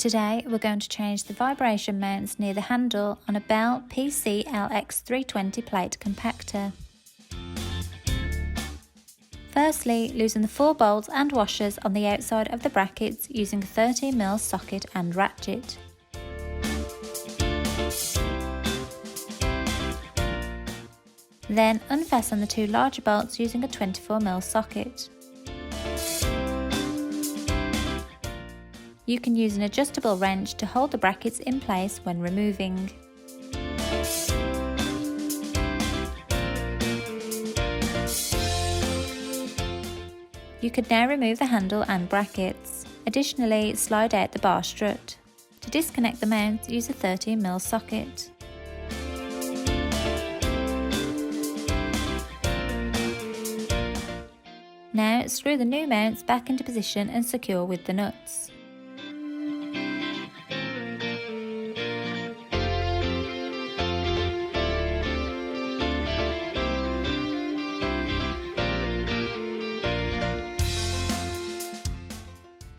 Today we're going to change the vibration mounts near the handle on a Belle PCLX 320 plate compactor. Firstly, loosen the 4 bolts and washers on the outside of the brackets using a 13mm socket and ratchet. Then unfasten the 2 larger bolts using a 24mm socket. You can use an adjustable wrench to hold the brackets in place when removing. You could now remove the handle and brackets. Additionally, slide out the bar strut. To disconnect the mount, use a 13mm socket. Now screw the new mounts back into position and secure with the nuts.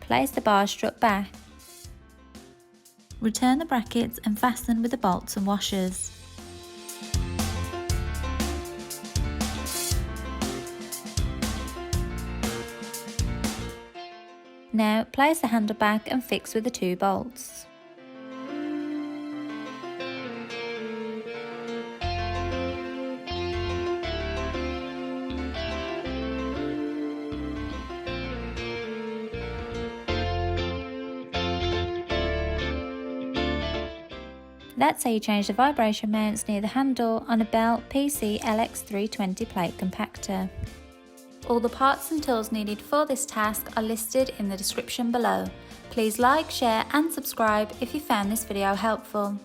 Place the bar strut back. Return the brackets and fasten with the bolts and washers. Now place the handle back and fix with the 2 bolts. That's how you change the vibration mounts near the handle on a Belle PCLX 320 plate compactor. All the parts and tools needed for this task are listed in the description below. Please like, share and subscribe if you found this video helpful.